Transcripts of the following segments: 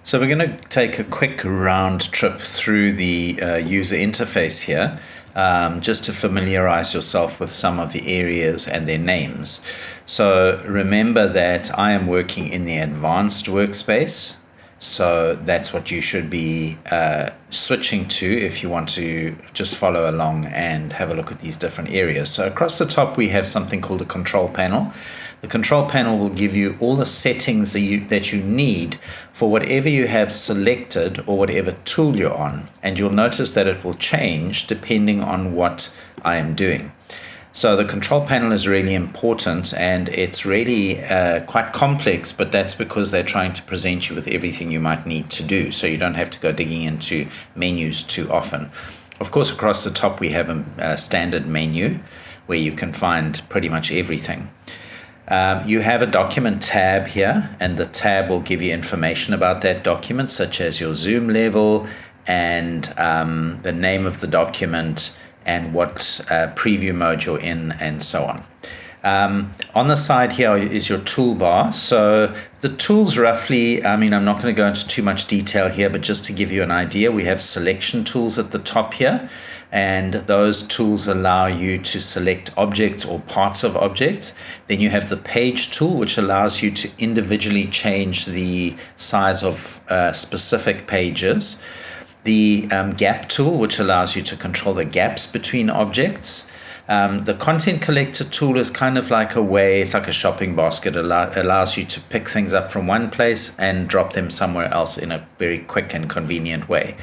So we're going to take a quick round trip through the user interface here, just to familiarize yourself with some of the areas and their names. So remember that I am working in the advanced workspace. So that's what you should be switching to if you want to just follow along and have a look at these different areas. So across the top, we have something called a control panel. The control panel will give you all the settings that you need for whatever you have selected or whatever tool you're on. And you'll notice that it will change depending on what I am doing. So the control panel is really important, and it's really quite complex, but that's because they're trying to present you with everything you might need to do, so you don't have to go digging into menus too often. Of course, across the top we have a standard menu where you can find pretty much everything. You have a document tab here, and the tab will give you information about that document, such as your zoom level and the name of the document and what preview mode you're in, and so on. On the side here is your toolbar. So the tools roughly, I'm not going to go into too much detail here, but just to give you an idea, we have selection tools at the top here, and those tools allow you to select objects or parts of objects. Then you have the page tool, which allows you to individually change the size of specific pages. The gap tool, which allows you to control the gaps between objects. The content collector tool is kind of like it's like a shopping basket. It allows you to pick things up from one place and drop them somewhere else in a very quick and convenient way.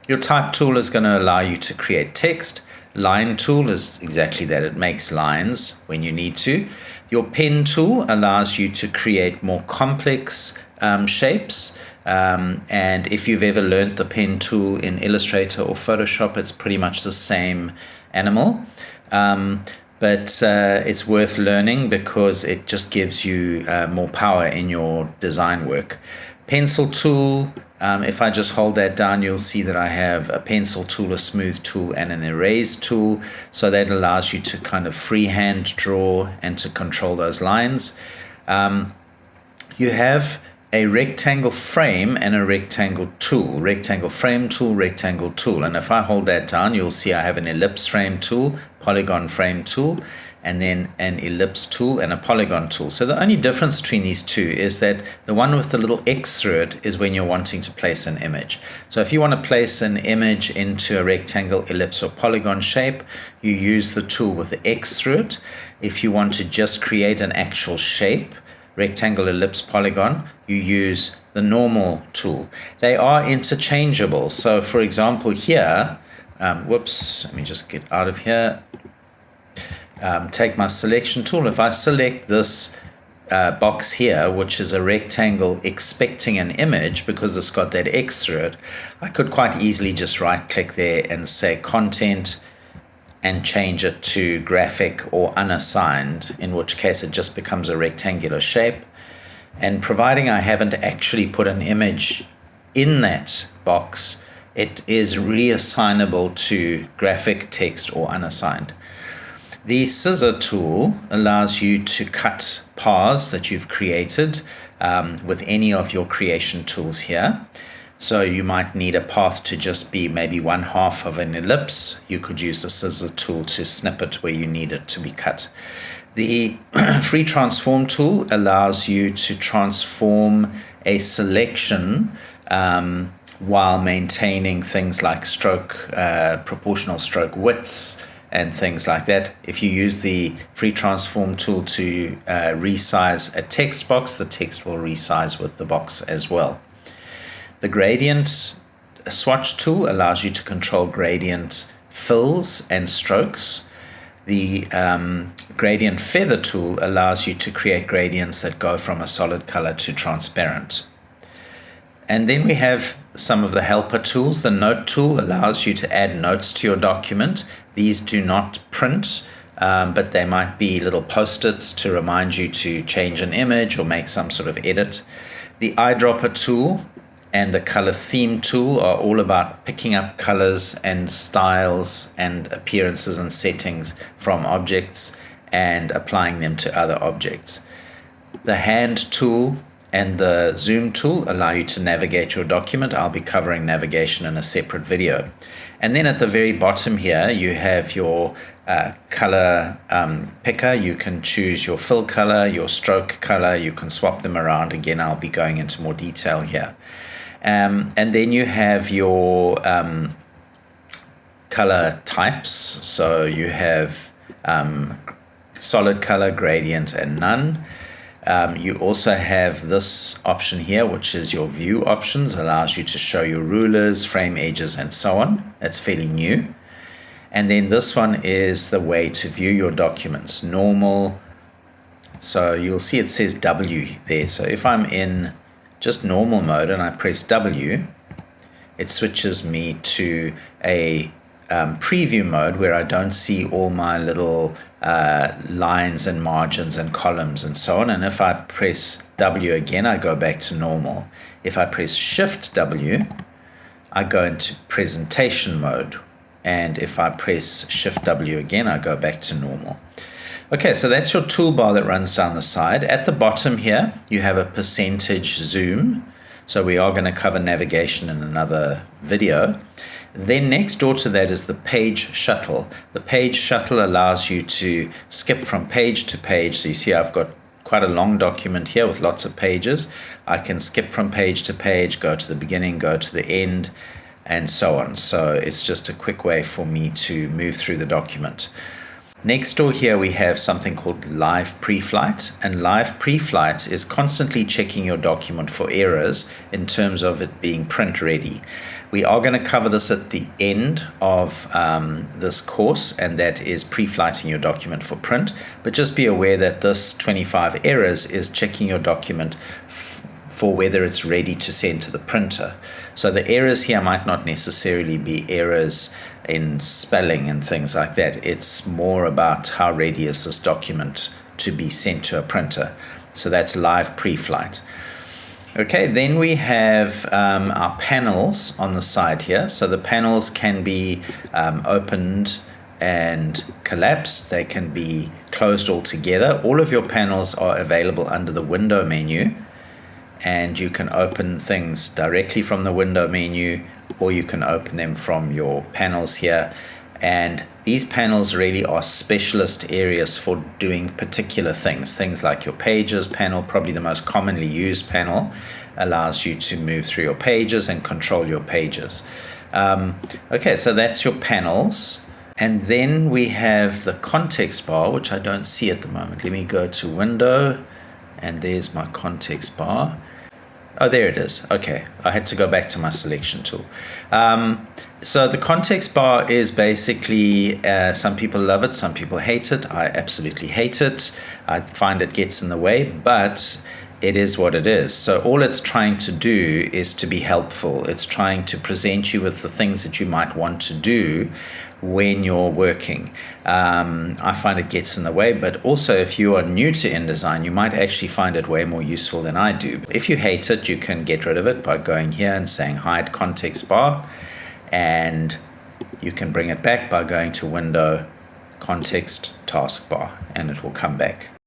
Your type tool is going to allow you to create text. Line tool is exactly that. It makes lines when you need to. Your pen tool allows you to create more complex shapes. And if you've ever learned the pen tool in Illustrator or Photoshop, it's pretty much the same animal. But it's worth learning because it just gives you more power in your design work. Pencil tool, if I just hold that down, you'll see that I have a pencil tool, a smooth tool, and an erase tool. So that allows you to kind of freehand draw and to control those lines. You have a rectangle frame and a rectangle tool, rectangle frame tool, rectangle tool. And if I hold that down, you'll see I have an ellipse frame tool, polygon frame tool, and then an ellipse tool and a polygon tool. So the only difference between these two is that the one with the little X through it is when you're wanting to place an image. So if you want to place an image into a rectangle, ellipse, or polygon shape, you use the tool with the X through it. If you want to just create an actual shape, rectangle, ellipse, polygon, you use the normal tool. They are interchangeable. So for example here, let me just get out of here. Take my selection tool. If I select this box here, which is a rectangle expecting an image because it's got that X through it, I could quite easily just right click there and say content and change it to graphic or unassigned, in which case it just becomes a rectangular shape. And providing I haven't actually put an image in that box, it is reassignable to graphic, text, or unassigned. The scissor tool allows you to cut paths that you've created with any of your creation tools here. So you might need a path to just be maybe one half of an ellipse. You could use the scissor tool to snip it where you need it to be cut. The free transform tool allows you to transform a selection while maintaining things like stroke, proportional stroke widths, and things like that. If you use the free transform tool to resize a text box, the text will resize with the box as well. The gradient swatch tool allows you to control gradient fills and strokes. The gradient feather tool allows you to create gradients that go from a solid color to transparent. And then we have some of the helper tools. The note tool allows you to add notes to your document. These do not print, but they might be little post-its to remind you to change an image or make some sort of edit. The eyedropper tool and the color theme tool are all about picking up colors and styles and appearances and settings from objects and applying them to other objects. The hand tool and the zoom tool allow you to navigate your document. I'll be covering navigation in a separate video. And then at the very bottom here, you have your color picker. You can choose your fill color, your stroke color. You can swap them around. Again, I'll be going into more detail here. And then you have your color types. So you have solid color, gradient, and none. You also have this option here, which is your view options, allows you to show your rulers, frame edges, and so on. That's fairly new. And then this one is the way to view your documents. Normal. So you'll see it says W there. So if I'm in just normal mode and I press W, it switches me to a preview mode where I don't see all my little lines and margins and columns and so on. And if I press W again, I go back to normal. If I press Shift W, I go into presentation mode. And if I press Shift W again, I go back to normal. Okay, so that's your toolbar that runs down the side. At the bottom here, you have a percentage zoom. So we are going to cover navigation in another video. Then next door to that is the page shuttle. The page shuttle allows you to skip from page to page. So you see I've got quite a long document here with lots of pages. I can skip from page to page, go to the beginning, go to the end, and so on. So it's just a quick way for me to move through the document. Next door here we have something called live pre-flight, and live pre-flight is constantly checking your document for errors in terms of it being print ready. We are going to cover this at the end of this course, and that is pre-flighting your document for print, but just be aware that this 25 errors is checking your document for whether it's ready to send to the printer. So the errors here might not necessarily be errors in spelling and things like that. It's more about how ready is this document to be sent to a printer. So that's live pre-flight. Okay, then we have our panels on the side here. So the panels can be opened and collapsed. They can be closed altogether. All of your panels are available under the window menu, and you can open things directly from the window menu, or you can open them from your panels here. And these panels really are specialist areas for doing particular things. Things like your pages panel, probably the most commonly used panel, allows you to move through your pages and control your pages. Okay, so that's your panels. And then we have the context bar, which I don't see at the moment. Let me go to window, and there's my context bar. Oh, there it is. Okay, I had to go back to my selection tool. So the context bar is basically, some people love it, some people hate it. I absolutely hate it. I find it gets in the way, but it is what it is. So all it's trying to do is to be helpful. It's trying to present you with the things that you might want to do when you're working. I find it gets in the way, but also if you are new to InDesign, you might actually find it way more useful than I do. If you hate it, you can get rid of it by going here and saying hide context bar, and you can bring it back by going to window, context, taskbar, and it will come back.